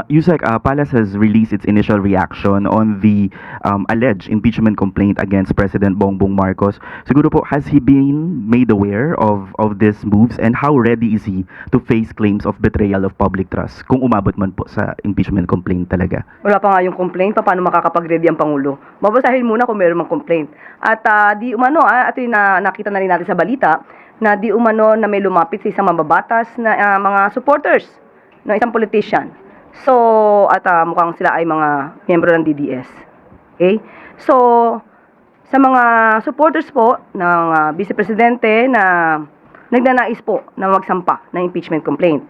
Yusek, Palace has released its initial reaction on the alleged impeachment complaint against President Bongbong Marcos. Siguro po, has he been made aware of these moves, and how ready is he to face claims of betrayal of public trust kung umabot man po sa impeachment complaint talaga? Wala pa nga yung complaint, paano makakapag-ready ang Pangulo? Babasahin muna kung meron mang complaint. At di umano, ito yung nakita na rin natin sa balita, na di umano na may lumapit sa isang mababatas na mga supporters ng isang politician. So, at mukhang sila ay mga miyembro ng DDS. Okay? So, sa mga supporters po ng Vice Presidente na nagnanais po na magsampa ng impeachment complaint,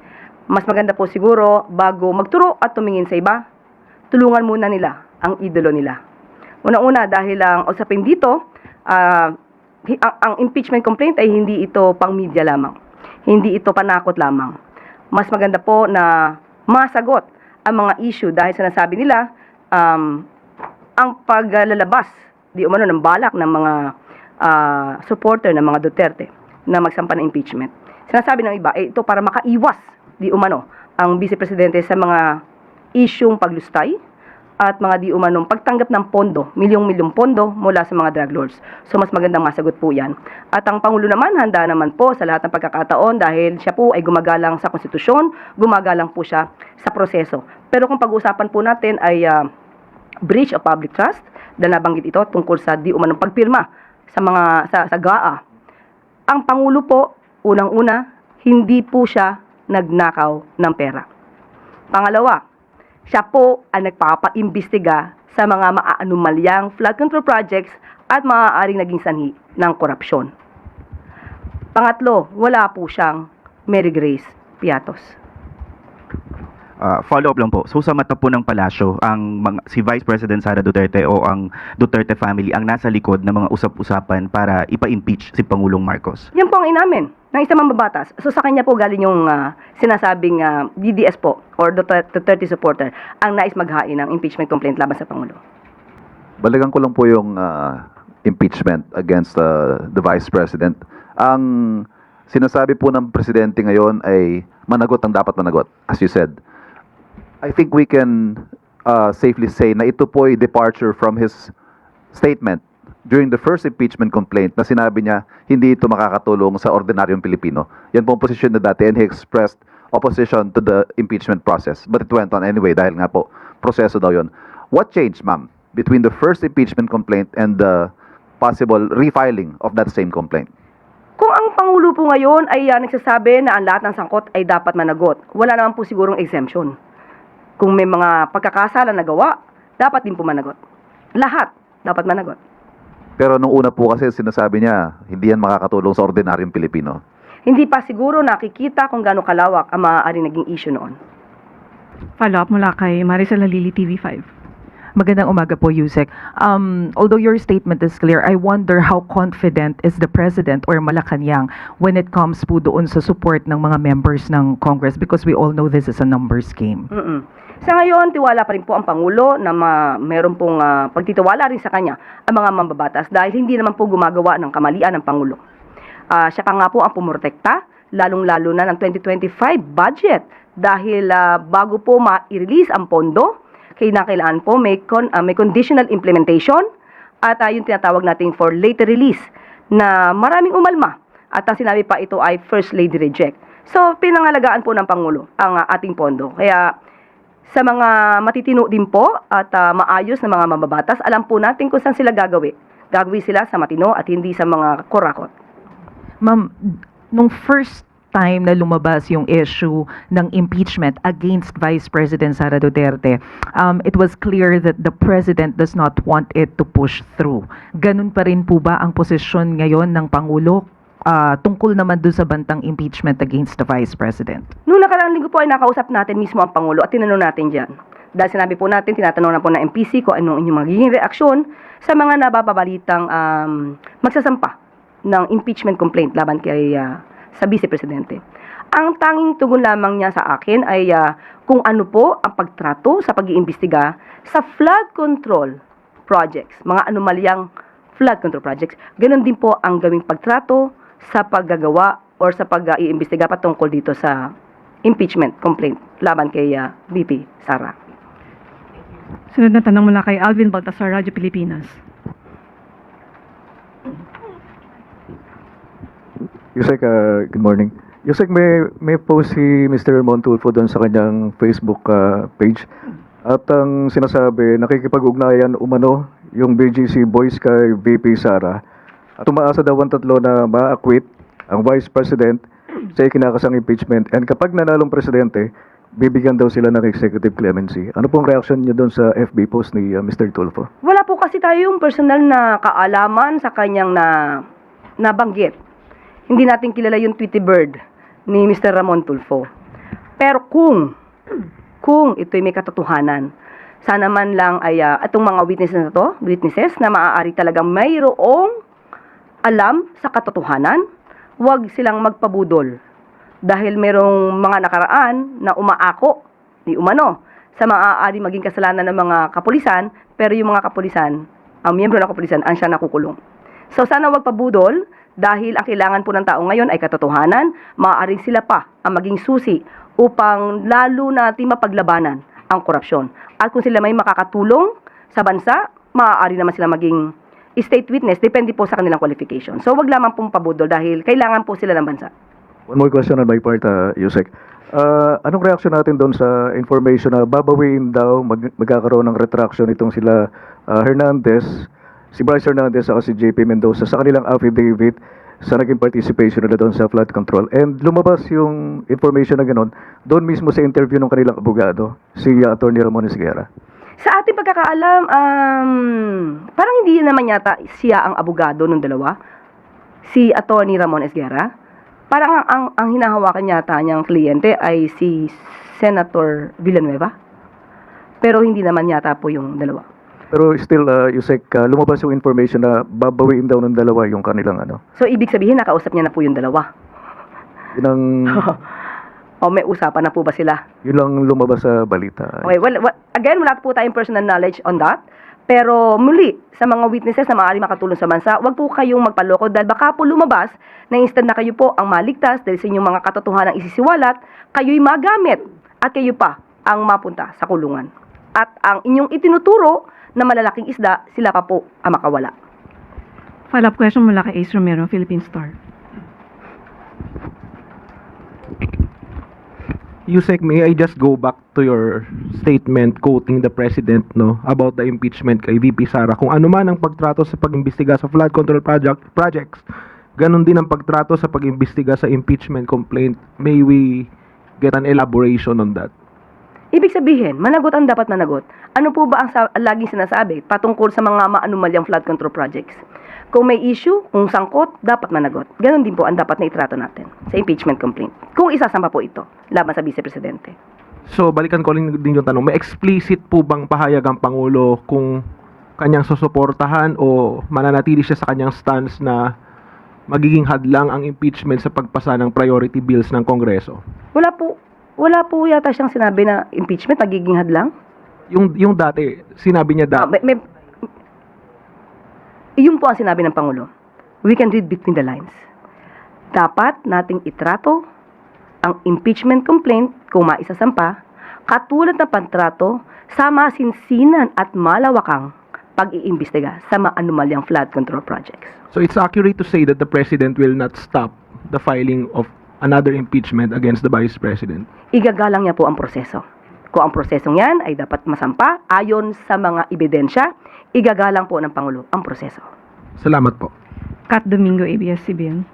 mas maganda po siguro bago magturo at tumingin sa iba, tulungan muna nila ang idolo nila. Una-una dahil ang usapin dito, ang impeachment complaint ay hindi ito pang media lamang. Hindi ito panakot lamang. Mas maganda po na masagot ang mga issue dahil sinasabi nila ang paglalabas di umano ng balak ng mga supporter ng mga Duterte na magsampa ng impeachment. Sinasabi ng iba, ito para makaiwas di umano ang Vice Presidente sa mga isyung paglustay at mga di umanong pagtanggap ng pondo, milyong-milyong pondo mula sa mga drug lords. So mas magandang masagot po yan. At ang Pangulo naman, handa naman po sa lahat ng pagkakataon dahil siya po ay gumagalang sa konstitusyon, gumagalang po siya sa proseso. Pero kung pag-uusapan po natin ay breach of public trust, dahil nabanggit ito tungkol sa di umanong pagpirma sa GAA. Ang Pangulo po, unang-una, hindi po siya nagnakaw ng pera. Pangalawa, siya po ang nagpapaimbestiga sa mga maaanumalyang flood control projects at maaaring naging sanhi ng korupsyon. Pangatlo, wala po siyang Mary Grace Piatos. Follow-up lang po. So sa mata po ng palasyo, si Vice President Sara Duterte o ang Duterte family ang nasa likod ng mga usap-usapan para ipa-impeach si Pangulong Marcos? Yan po ang inamin ng isang mambabatas. So sa kanya po galing yung sinasabing DDS po or Duterte supporter ang nais maghain ng impeachment complaint laban sa Pangulo. Balikan ko lang po yung impeachment against the Vice President. Ang sinasabi po ng Presidente ngayon ay managot ang dapat managot, as you said. I think we can safely say na ito po ay departure from his statement during the first impeachment complaint na sinabi niya hindi ito makakatulong sa ordinaryong Pilipino. Yan po ang posisyon na dati and he expressed opposition to the impeachment process. But it went on anyway dahil nga po proseso daw yun. What changed, ma'am, between the first impeachment complaint and the possible refiling of that same complaint? Kung ang Pangulo po ngayon ay nagsasabi na ang lahat ng sangkot ay dapat managot, wala naman po sigurong exemption. Kung may mga pagkakasala na gawa, dapat din po managot. Lahat dapat managot. Pero nung una po kasi sinasabi niya, hindi yan makakatulong sa ordinaryong Pilipino. Hindi pa siguro nakikita kung gaano kalawak ang maaaring naging issue noon. Follow-up mula kay Maricel Halili, TV5. Magandang umaga po, Yusek. Although your statement is clear, I wonder how confident is the President or Malacanang when it comes po doon sa support ng mga members ng Congress because we all know this is a numbers game. Sa ngayon, tiwala pa rin po ang Pangulo na meron pong pagtitiwala rin sa kanya ang mga mambabatas dahil hindi naman po gumagawa ng kamalian ng Pangulo. Siya pa nga po ang pumortekta, lalong-lalo na ng 2025 budget dahil bago po ma-release ang pondo, kailangan po may conditional implementation at yung tinatawag natin for later release na maraming umalma at ang sinabi pa ito ay First Lady reject. So, pinangalagaan po ng Pangulo ang ating pondo. Kaya sa mga matitino din po at maayos na mga mababatas, alam po natin kung saan sila gagawin. Gagawin sila sa matino at hindi sa mga kurakot. Ma'am, nung first time na lumabas yung issue ng impeachment against Vice President Sara Duterte, it was clear that the President does not want it to push through. Ganun pa rin po ba ang posisyon ngayon ng Pangulo tungkol naman doon sa bantang impeachment against the Vice President? Noong nakaraang linggo po ay nakausap natin mismo ang Pangulo at tinanong natin dyan. Dahil sinabi po natin, tinatanong na po ng MPC kung anong inyong magiging reaksyon sa mga nababalitang magsasampa ng impeachment complaint laban kay sa Vice Presidente. Ang tanging tugon lamang niya sa akin ay kung ano po ang pagtrato sa pag-iimbestiga sa flood control projects, mga anomalyang flood control projects. Ganon din po ang gawing pagtrato sa paggagawa or sa pag-iimbestiga patungkol dito sa impeachment complaint laban kay VP Sara. Sunod na tanong mula kay Alvin Baltasar, Radyo Pilipinas. Yusek, good morning. Yusek, may post si Mr. Montulfo doon sa kanyang Facebook page. At ang sinasabi, nakikipag-ugnayan umano yung BGC Boys kay VP Sara. At umaasa daw ang tatlo na ma-acquit ang Vice President sa ikinakasang impeachment. And kapag nanalong presidente, bibigyan daw sila ng executive clemency. Ano pong reaction niyo doon sa FB post ni Mr. Tulfo? Wala po kasi tayong personal na kaalaman sa kanyang nabanggit. Hindi natin kilala yung Tweety Bird ni Mr. Ramon Tulfo. Pero kung ito'y may katotohanan, sana man lang ay itong mga witnesses na maaari talagang mayroong alam sa katotohanan, huwag silang magpabudol. Dahil merong mga nakaraan na umaako, di umano, sa maaari maging kasalanan ng mga kapulisan, pero yung mga kapulisan, ang miyembro ng kapulisan, ang siya nakukulong. So sana huwag pabudol, dahil ang kailangan po ng tao ngayon ay katotohanan, maaaring sila pa ang maging susi upang lalo natin mapaglabanan ang korupsyon. At kung sila may makakatulong sa bansa, maaari naman sila maging state witness, depende po sa kanilang qualification. So wag lamang pong pabudol dahil kailangan po sila ng bansa. One more question on my part, Yusek. Anong reaction natin doon sa information na babawiin daw, magkakaroon ng retraction itong sila Hernandez, si Bryce Hernandez at si JP Mendoza sa kanilang affidavit sa naging participation nila doon sa flood control. And lumabas yung information na gano'n doon mismo sa interview ng kanilang abogado, si Atty. Ramon Esguerra. Sa ating pagkakaalam, parang hindi naman yata siya ang abogado ng dalawa, si Atty. Ramon Esguerra. Parang ang hinahawakan yata niyang kliyente ay si Senator Villanueva. Pero hindi naman yata po yung dalawa. Pero still, Yusek, lumabas yung information na babawiin daw ng dalawa yung kanilang ano. So ibig sabihin, nakausap niya na po yung dalawa. Yun ang, O may usapan na po ba sila? yun lang lumabas sa balita. Okay, again, wala po tayong personal knowledge on that. Pero muli, sa mga witnesses na maaari makatulong sa bansa, wag po kayong magpaloko dahil baka po lumabas na instant na kayo po ang maligtas dahil sa inyong mga katotohanang isisiwalat, kayo'y magamit at kayo pa ang mapunta sa kulungan. At ang inyong itinuturo na malalaking isda, sila pa po ang makawala. Follow-up question mula kay Ace Romero, Philippine Star. Yusek, may I just go back to your statement quoting the President about the impeachment kay VP Sara. Kung ano man ang pagtrato sa pag-imbestiga sa flood control projects, ganun din ang pagtrato sa pag-imbestiga sa impeachment complaint. May we get an elaboration on that? Ibig sabihin, managot ang dapat managot. Ano po ba ang laging sinasabi patungkol sa mga maanumalyang flood control projects? Kung may issue, kung sangkot, dapat managot. Ganon din po ang dapat na itrato natin sa impeachment complaint. Kung isasampa po ito laban sa Vice Presidente. So, balikan ko din yung tanong. May explicit po bang pahayag ang Pangulo kung kanyang susuportahan o mananatili siya sa kanyang stance na magiging hadlang ang impeachment sa pagpasa ng priority bills ng Kongreso? Wala po yata siyang sinabi na impeachment magiging hadlang. Yung dati, sinabi niya dati. Iyon po ang sinabi ng Pangulo. We can read between the lines. Dapat nating itrato ang impeachment complaint kung maisasampa katulad ng pantrato sa masinsinan at malawakang pag-iimbestiga sa maanumalyang flood control projects. So it's accurate to say that the President will not stop the filing of another impeachment against the Vice President? Igagalang niya po ang proseso. Kung ang prosesong yan ay dapat masampa ayon sa mga ebidensya, igagalang po ng Pangulo ang proseso. Salamat po. Kat Domingo, ABS-CBN.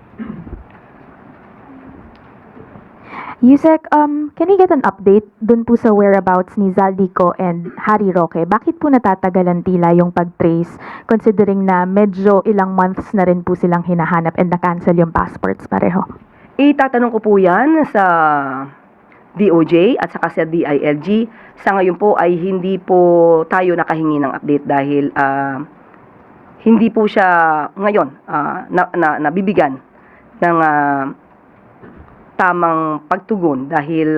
Yusek, can we get an update dun po sa whereabouts ni Zaldico and Harry Roque? Bakit po natatagalan tila yung pag-trace considering na medyo ilang months na rin po silang hinahanap and na-cancel yung passports pareho? Itatanong ko po yan sa DOJ at saka sa DILG. Sa ngayon po ay hindi po tayo nakahingi ng update dahil hindi po siya ngayon nabibigyan ng tamang pagtugon dahil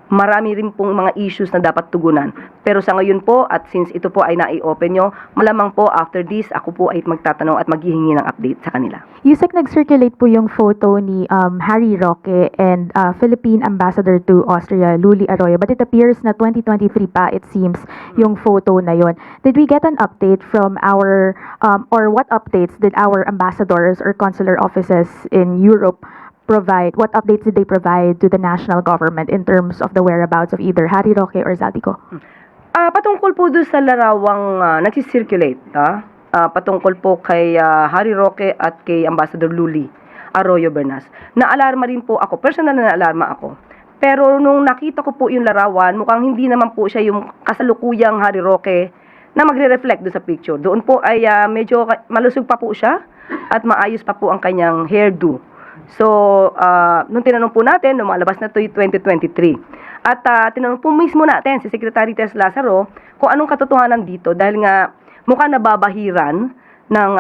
marami rin pong mga issues na dapat tugunan. Pero sa ngayon po, at since ito po ay nai-open nyo, malamang po after this, ako po ay magtatanong at maghihingi ng update sa kanila. Yusek, nag-circulate po yung photo ni Harry Roque and Philippine Ambassador to Austria, Luli Arroyo. But it appears na 2023 pa, it seems, yung photo na yon. Did we get an update from our, or what updates did our ambassadors or consular offices in Europe provide? What updates did they provide to the national government in terms of the whereabouts of either Harry Roque or Zaldico? Patungkol po doon sa larawang nagsisirculate, patungkol po kay Harry Roque at kay Ambassador Luli Arroyo Bernas. Naalarma rin po ako, personal na naalarma ako. Pero nung nakita ko po yung larawan, mukhang hindi naman po siya yung kasalukuyang Harry Roque na magre-reflect doon sa picture. Doon po ay medyo malusog pa po siya at maayos pa po ang kanyang hairdo. So, nung tinanong po natin, lumalabas na ito yung 2023. At tinanong po mismo natin si Secretary Tess Lazaro kung anong katotohanan dito dahil nga mukha nababahiran ng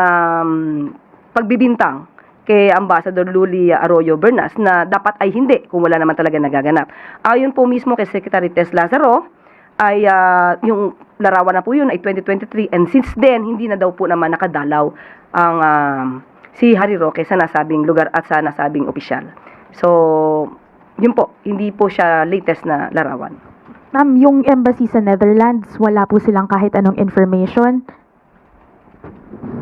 pagbibintang kay Ambassador Luli Arroyo Bernas na dapat ay hindi kung wala naman talaga nagaganap. Ayon po mismo kay Secretary Tess Lazaro, ay yung larawan na po yun ay 2023 and since then, hindi na daw po naman nakadalaw ang si Harry Roque sa nasabing lugar at sa nasabing opisyal. So, yun po, hindi po siya latest na larawan. Ma'am, yung embassy sa Netherlands, wala po silang kahit anong information?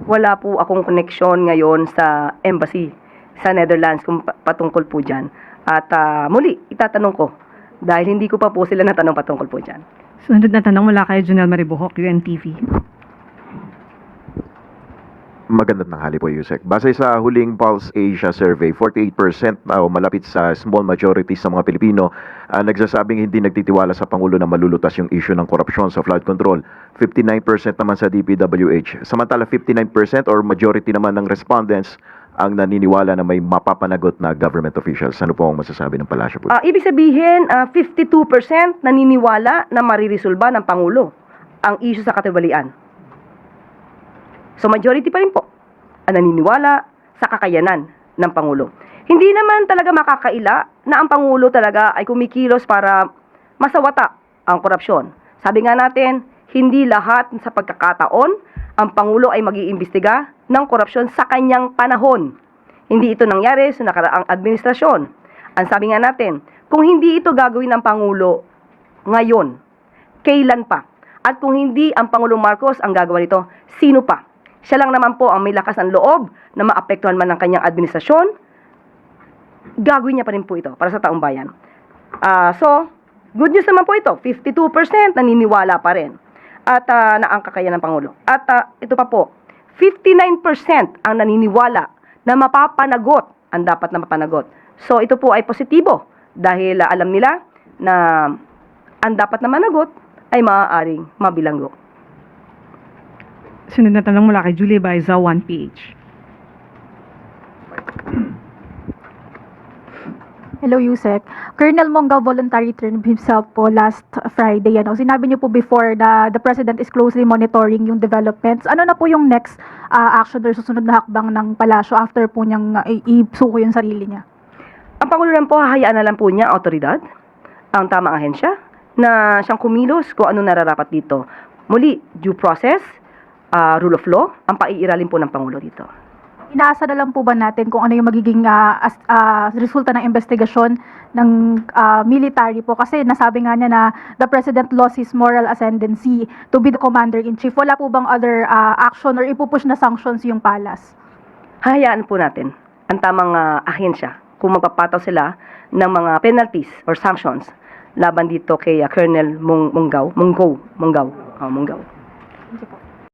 Wala po akong connection ngayon sa embassy sa Netherlands kung patungkol po dyan. At muli, itatanong ko dahil hindi ko pa po sila natanong patungkol po dyan. Sunod na tanong mula kay Junel Maribuhok, UNTV. Magandang tanghali po, Yusek. Base sa huling Pulse Asia survey, 48% malapit sa small majority sa mga Pilipino nagsasabing hindi nagtitiwala sa Pangulo na malulutas yung issue ng korupsyon sa flood control. 59% naman sa DPWH. Samantala, 59% or majority naman ng respondents ang naniniwala na may mapapanagot na government officials. Ano po ang masasabi ng palasyo po? Ibig sabihin, 52% naniniwala na maririsolba ng Pangulo ang issue sa katiwalian. So majority pa rin po ang naniniwala sa kakayanan ng Pangulo. Hindi naman talaga makakaila na ang Pangulo talaga ay kumikilos para masawata ang korupsyon. Sabi nga natin, hindi lahat sa pagkakataon ang Pangulo ay mag-iimbestiga ng korupsyon sa kanyang panahon. Hindi ito nangyari sa nakaraang administrasyon. Ang sabi nga natin, kung hindi ito gagawin ng Pangulo ngayon, kailan pa? At kung hindi ang Pangulong Marcos ang gagawa nito, sino pa? Siya lang naman po ang may lakas ng loob na maapektuhan man ng kanyang administrasyon. Gagawin niya pa rin po ito para sa taong bayan. So, good news naman po ito. 52% naniniwala pa rin at na ang kakayanan ng Pangulo. At ito pa po, 59% ang naniniwala na mapapanagot ang dapat na mapanagot. So, ito po ay positibo dahil alam nila na ang dapat na managot ay maaaring mabilanggo. Sunod na tanong mula kay Julie Baiza, 1PH. Hello, Yusek. Colonel Mongao voluntary turned himself po last Friday. Sinabi niyo po before na the President is closely monitoring yung developments. Ano na po yung next action or susunod na hakbang ng palasyo after po niyang isuko yung sarili niya? Ang Pangulo lang po, hahayaan na lang po niya autoridad, ang tamang ahensya, na siyang kumilos kung ano nararapat dito. Muli, due process, rule of law, ang paiiralin po ng Pangulo dito. Inaasa na lang po ba natin kung ano yung magiging resulta ng investigasyon ng military po? Kasi nasabi nga niya na the President lost his moral ascendancy to be the Commander-in-Chief. Wala po bang other action or ipupush na sanctions yung Palas? Hahayaan po natin ang tamang ahensya kung magpapataw sila ng mga penalties or sanctions laban dito kay Colonel Mongao. Thank you po.